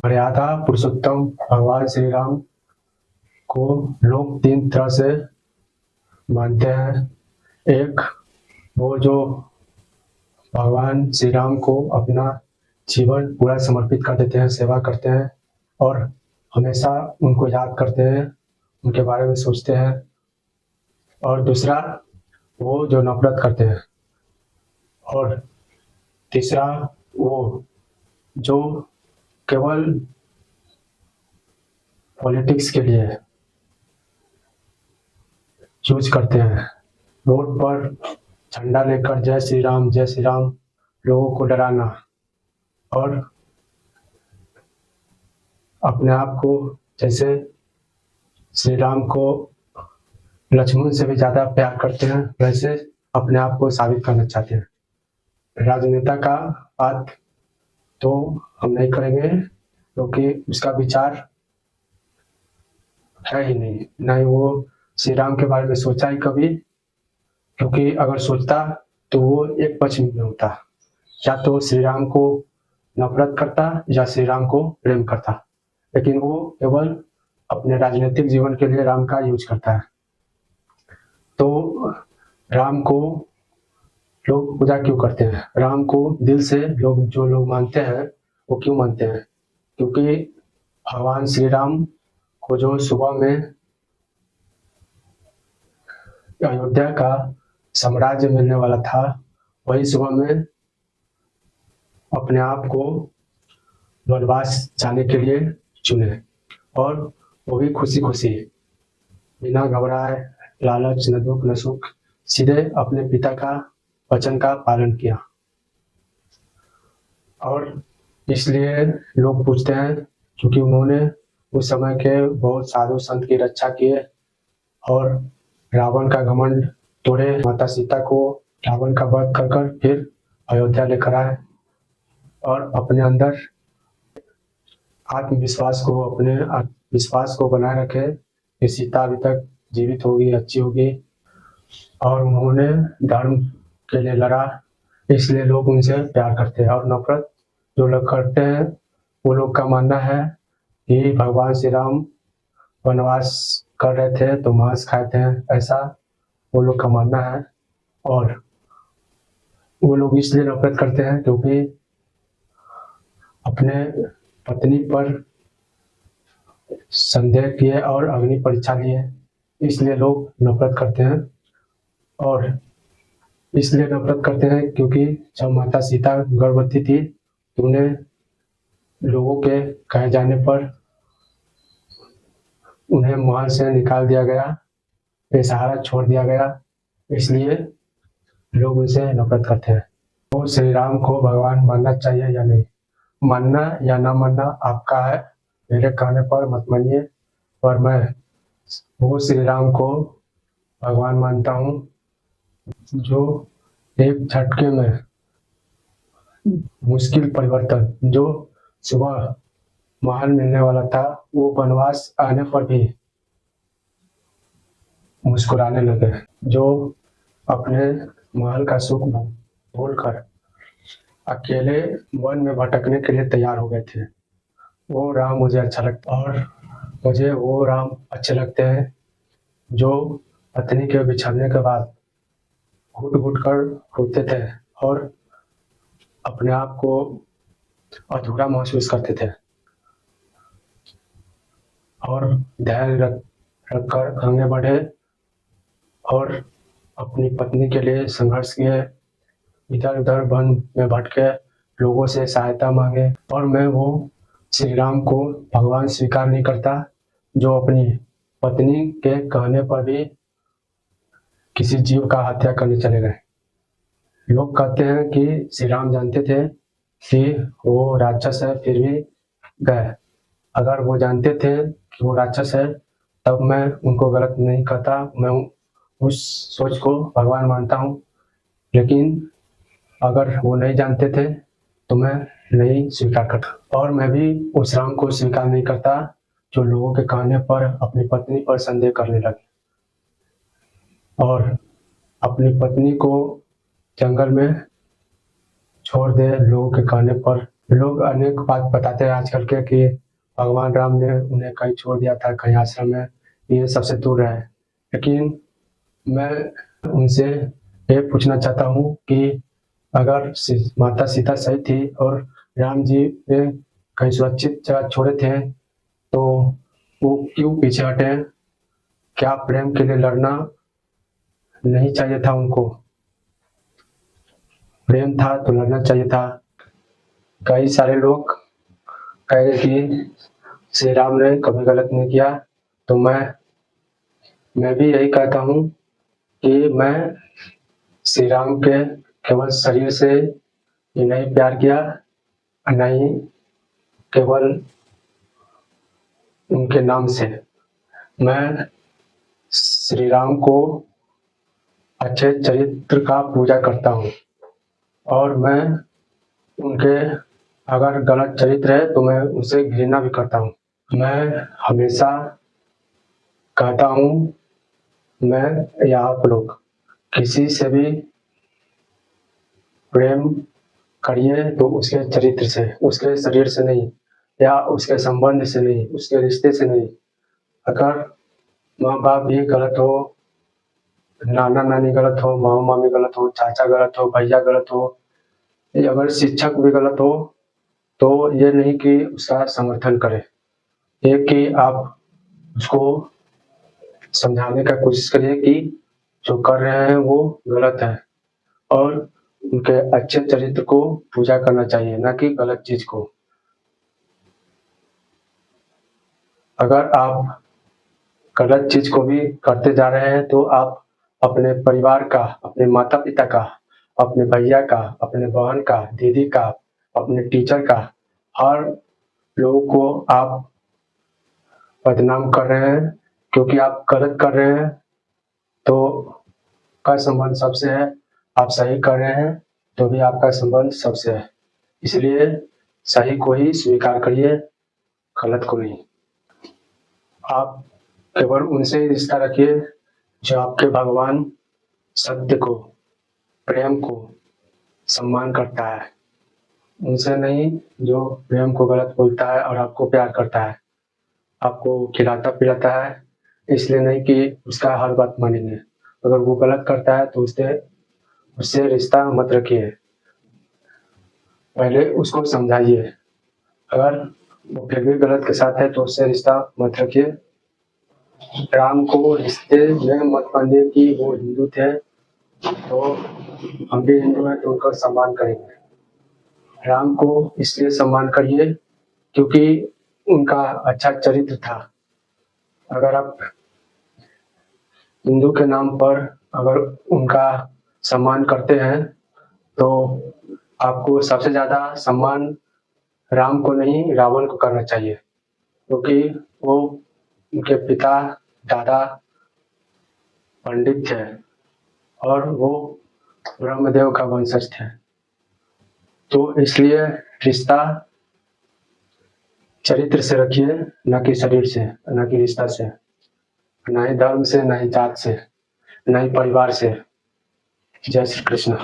मर्यादा पुरुषोत्तम भगवान श्री राम को लोग तीन तरह से मानते हैं। एक, वो जो भगवान श्री राम को अपना जीवन पूरा समर्पित कर देते हैं, सेवा करते हैं और हमेशा उनको याद करते हैं, उनके बारे में सोचते हैं। और दूसरा, वो जो नफरत करते हैं। और तीसरा, वो जो केवल पॉलिटिक्स के लिए यूज करते हैं। रोड पर झंडा लेकर जय श्री राम लोगों को डराना और अपने आप को जैसे श्री राम को लक्ष्मण से भी ज्यादा प्यार करते हैं, वैसे अपने आप को साबित करना चाहते हैं। राजनेता का बात तो हम नहीं करेंगे क्योंकि उसका विचार है ही नहीं, ना ही वो श्री राम के बारे में सोचा ही कभी। क्योंकि अगर सोचता तो वो एक पक्ष में होता, या तो श्री राम को नफरत करता या श्री राम को प्रेम करता। लेकिन वो केवल अपने राजनीतिक जीवन के लिए राम का यूज करता है। तो राम को लोग पूजा क्यों करते हैं? राम को दिल से जो लोग मानते हैं वो क्यों मानते हैं? क्योंकि भगवान श्री राम को जो सुबह में अयोध्या का साम्राज्य मिलने वाला था, वही सुबह में अपने आप को वनवास जाने के लिए चुने, और वो भी खुशी खुशी, बिना घबराए, लालच न दुख न सुख, सीधे अपने पिता का वचन का पालन किया। और इसलिए लोग पूछते हैं क्योंकि उन्होंने उस समय के बहुत साधु संत की रक्षा किए और रावण का घमंड तोड़े, माता सीता को रावण का वध कर कर फिर अयोध्या लेकर आए और अपने अंदर आत्मविश्वास को, अपने विश्वास को बनाए रखे कि सीता अभी तक जीवित होगी, अच्छी होगी। और उन्होंने धर्म के लिए लड़ा, इसलिए लोग उनसे प्यार करते हैं। और नफरत जो लोग करते हैं, वो लोग का मानना है कि भगवान श्री राम वनवास कर रहे थे तो मांस खाए थे, ऐसा वो लोग का मानना है। और वो लोग इसलिए नफरत करते हैं क्योंकि अपने पत्नी पर संदेह किए और अग्नि परीक्षा लिए, इसलिए लोग नफरत करते हैं। और इसलिए नफरत करते हैं क्योंकि जब माता सीता गर्भवती थी तो उन्हें लोगों के कहे जाने पर उन्हें महल से निकाल दिया गया, बेसहारा छोड़ दिया गया, इसलिए लोग उनसे नफरत करते हैं। तो श्री राम को भगवान मानना चाहिए या नहीं? मानना या ना मानना आपका है, मेरे कहने पर मत मानिए, पर मैं वो श्री राम को भगवान मानता हूँ जो एक झटके में मुश्किल परिवर्तन, जो सुबह महल मिलने वाला था वो वनवास आने पर भी मुस्कुराने लगे, जो अपने महल का सुख भूलकर अकेले वन में भटकने के लिए तैयार हो गए थे। वो राम मुझे अच्छा लगता, और मुझे वो राम अच्छे लगते हैं जो पत्नी के बिछड़ने के बाद घुट घुट कर रोते थे और अपने आप को अधूरा महसूस करते थे और धैर्य रखकर आगे बढ़े और अपनी पत्नी के लिए संघर्ष किए, इधर उधर वन में भटके, लोगों से सहायता मांगे। और मैं वो श्री राम को भगवान स्वीकार नहीं करता जो अपनी पत्नी के कहने पर भी किसी जीव का हत्या करने चले गए। लोग कहते हैं कि श्री राम जानते थे कि वो राक्षस है, फिर भी गए। अगर वो जानते थे कि वो राक्षस है तब मैं उनको गलत नहीं कहता, मैं उस सोच को भगवान मानता हूँ। लेकिन अगर वो नहीं जानते थे तो मैं नहीं स्वीकार करता। और मैं भी उस राम को स्वीकार नहीं करता जो लोगों के कहने पर अपनी पत्नी पर संदेह करने लगे और अपनी पत्नी को जंगल में छोड़ दे लोगों के कहने पर, लोग अनेक बात बताते हैं आजकल के कि भगवान राम ने उन्हें कहीं छोड़ दिया था, कहीं आश्रम में, ये सबसे दूर रहे। लेकिन मैं उनसे ये पूछना चाहता हूँ कि अगर माता सीता सही थी और राम जी ने कहीं सुरक्षित जगह छोड़े थे, तो वो क्यों पीछे हटे? क्या प्रेम के लिए लड़ना नहीं चाहिए था उनको? प्रेम था तो लड़ना चाहिए था। कई सारे लोग कह रहे कि श्री राम ने कभी गलत नहीं किया, तो मैं भी यही कहता हूँ कि मैं श्री राम के केवल शरीर से ही नहीं प्यार किया, नहीं केवल उनके नाम से। मैं श्री राम को अच्छे चरित्र का पूजा करता हूँ, और मैं उनके अगर गलत चरित्र है तो मैं उसे घृणा भी करता हूँ। मैं हमेशा कहता हूँ, मैं या आप लोग किसी से भी प्रेम करिए तो उसके चरित्र से, उसके शरीर से नहीं, या उसके संबंध से नहीं, उसके रिश्ते से नहीं। अगर माँ बाप भी गलत हो, नाना नानी गलत हो, मामा मामी गलत हो, चाचा गलत हो, भैया गलत हो, या अगर शिक्षक भी गलत हो, तो ये नहीं कि उसका समर्थन करें। ये कि आप उसको समझाने का कोशिश करिए कि जो कर रहे हैं वो गलत है, और उनके अच्छे चरित्र को पूजा करना चाहिए, ना कि गलत चीज को। अगर आप गलत चीज को भी करते जा रहे हैं तो आप अपने परिवार का, अपने माता पिता का, अपने भैया का, अपने बहन का, दीदी का, अपने टीचर का, हर लोगों को आप बदनाम कर रहे हैं, क्योंकि आप गलत कर रहे हैं। तो का संबंध सबसे है, आप सही कर रहे हैं तो भी आपका संबंध सबसे है। इसलिए सही को ही स्वीकार करिए, गलत को नहीं। आप केवल उनसे ही रिश्ता रखिए जो आपके भगवान सत्य को, प्रेम को सम्मान करता है। उनसे नहीं जो प्रेम को गलत बोलता है और आपको प्यार करता है, आपको खिलाता पिलाता है, इसलिए नहीं कि उसका हर बात मानेंगे। अगर वो गलत करता है तो उससे उससे रिश्ता मत रखिए, पहले उसको समझाइए। अगर वो फिर भी गलत के साथ है तो उससे रिश्ता मत रखिए। राम को रिश्ते में मत मानिए कि वो हिंदू थे तो हम भी हिंदू हैं तो उनका सम्मान करेंगे। राम को इसलिए सम्मान करिए क्योंकि उनका अच्छा चरित्र था। अगर आप हिंदू के नाम पर अगर उनका सम्मान करते हैं तो आपको सबसे ज्यादा सम्मान राम को नहीं, रावण को करना चाहिए, क्योंकि वो उनके पिता दादा पंडित थे और वो ब्रह्मदेव का वंशज थे। तो इसलिए रिश्ता चरित्र से रखिए, न कि शरीर से, न कि रिश्ता से, न ही धर्म से, न ही जात से, न ही परिवार से। जय श्री कृष्ण।